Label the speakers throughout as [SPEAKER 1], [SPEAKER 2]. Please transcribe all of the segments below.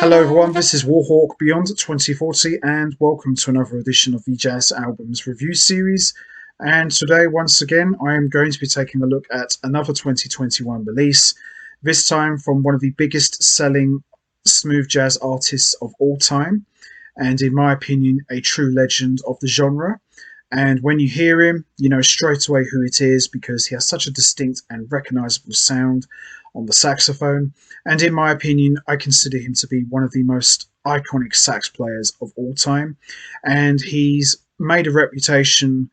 [SPEAKER 1] Hello everyone, this is Warhawk Beyond 2040 and welcome to another edition of the Jazz Albums Review Series. And today, once again, I am going to be taking a look at another 2021 release, this time from one of the biggest selling smooth jazz artists of all time, and in my opinion, a true legend of the genre. And when you hear him, you know straight away who it is because he has such a distinct and recognizable sound on the saxophone. And in my opinion, I consider him to be one of the most iconic sax players of all time. And he's made a reputation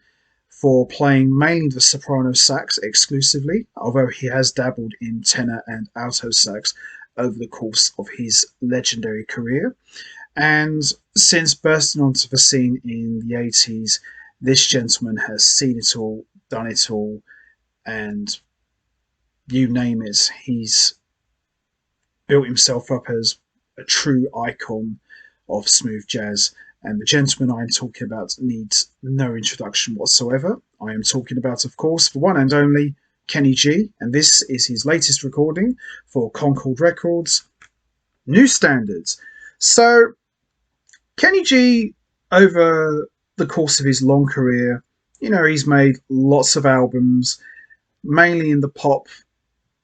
[SPEAKER 1] for playing mainly the soprano sax exclusively, although he has dabbled in tenor and alto sax over the course of his legendary career. And since bursting onto the scene in the 80s, this gentleman has seen it all, done it all, and you name it, he's built himself up as a true icon of smooth jazz. And the gentleman I'm talking about needs no introduction whatsoever. I am talking about, of course, the one and only Kenny G, and this is his latest recording for Concord Records, New Standards. So, Kenny G, over the course of his long career, you know, he's made lots of albums, mainly in the pop,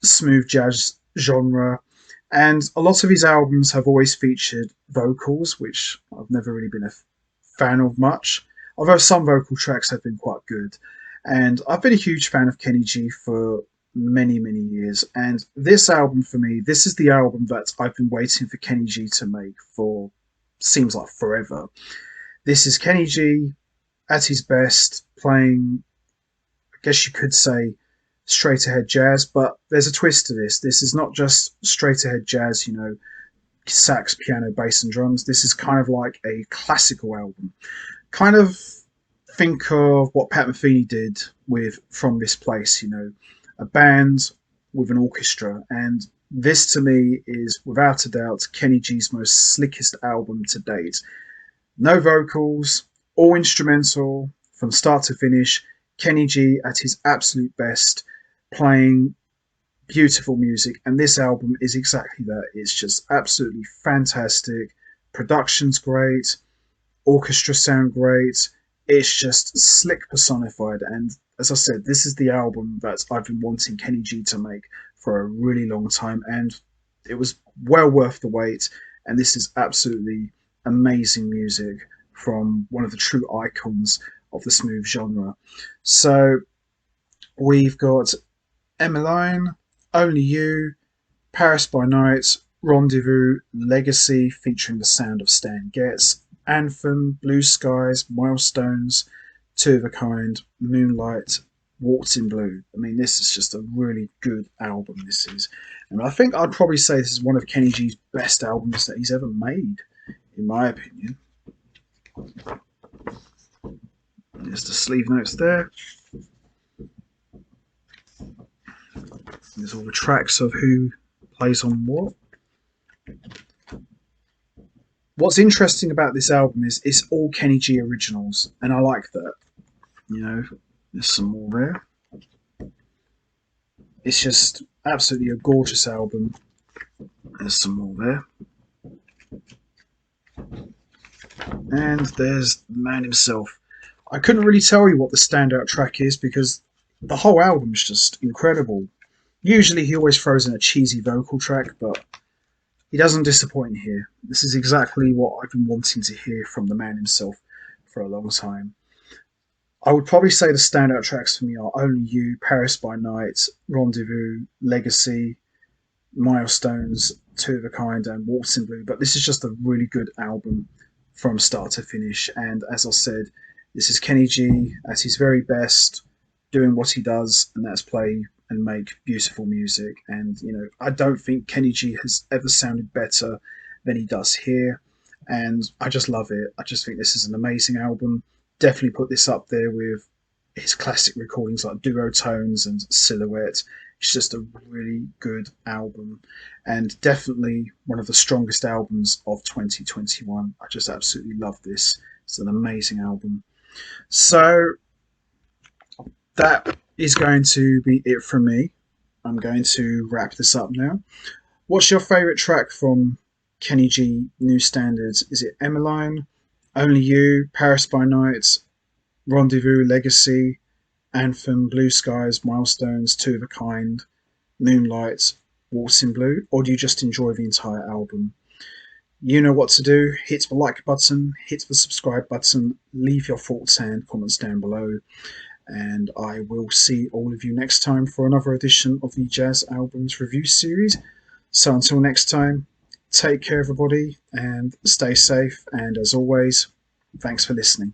[SPEAKER 1] smooth jazz genre, and a lot of his albums have always featured vocals, which I've never really been a fan of much, although some vocal tracks have been quite good. And I've been a huge fan of Kenny G for many, many years. And this album for me, this is the album that I've been waiting for Kenny G to make for seems like forever. This is Kenny G at his best, playing, I guess you could say, straight ahead jazz, but there's a twist to this. This is not just straight ahead jazz, you know, sax, piano, bass, and drums. This is kind of like a classical album. Kind of think of what Pat Metheny did with From This Place, you know, a band with an orchestra. And this to me is without a doubt Kenny G's most slickest album to date. No vocals, all instrumental from start to finish. Kenny G at his absolute best, playing beautiful music, and this album is exactly that. It's just absolutely fantastic. Production's great, orchestra sound great. It's just slick personified, and as I said, this is the album that I've been wanting Kenny G to make for a really long time, and it was well worth the wait. And this is absolutely amazing music from one of the true icons of the smooth genre. So we've got Emmeline, Only You, Paris by Night, Rendezvous, Legacy featuring the sound of Stan Getz, Anthem, Blue Skies, Milestones, Two of a Kind, Moonlight, Walks in Blue. I mean, this is just a really good album, this is. And I think I'd probably say this is one of Kenny G's best albums that he's ever made, in my opinion. There's the sleeve notes there. There's all the tracks of who plays on what. What's interesting about this album is it's all Kenny G originals, and I like that. You know, there's some more there. It's just absolutely a gorgeous album. There's some more there. And there's the man himself. I couldn't really tell you what the standout track is because the whole album's just incredible. Usually he always throws in a cheesy vocal track, but he doesn't disappoint here. This is exactly what I've been wanting to hear from the man himself for a long time. I would probably say the standout tracks for me are Only You, Paris by Night, Rendezvous, Legacy, Milestones, Two of a Kind, and Waltz in Blue. But this is just a really good album from start to finish. And as I said, this is Kenny G at his very best, doing what he does, and that's play and make beautiful music. And, you know, I don't think Kenny G has ever sounded better than he does here. And I just love it. I just think this is an amazing album. Definitely put this up there with his classic recordings like Duotones and Silhouette. It's just a really good album and definitely one of the strongest albums of 2021. I just absolutely love this. It's an amazing album. So that is going to be it from me. I'm going to wrap this up now. What's your favourite track from Kenny G, New Standards, Is It Emmeline, Only You, Paris by Night, Rendezvous, Legacy, Anthem, Blue Skies, Milestones, Two of a Kind, Moonlight, Waltz in Blue, or do you just enjoy the entire album? You know what to do. Hit the like button, hit the subscribe button, leave your thoughts and comments down below, and I will see all of you next time for another edition of the Jazz Albums Review Series. So until next time, take care everybody and stay safe, and as always, thanks for listening.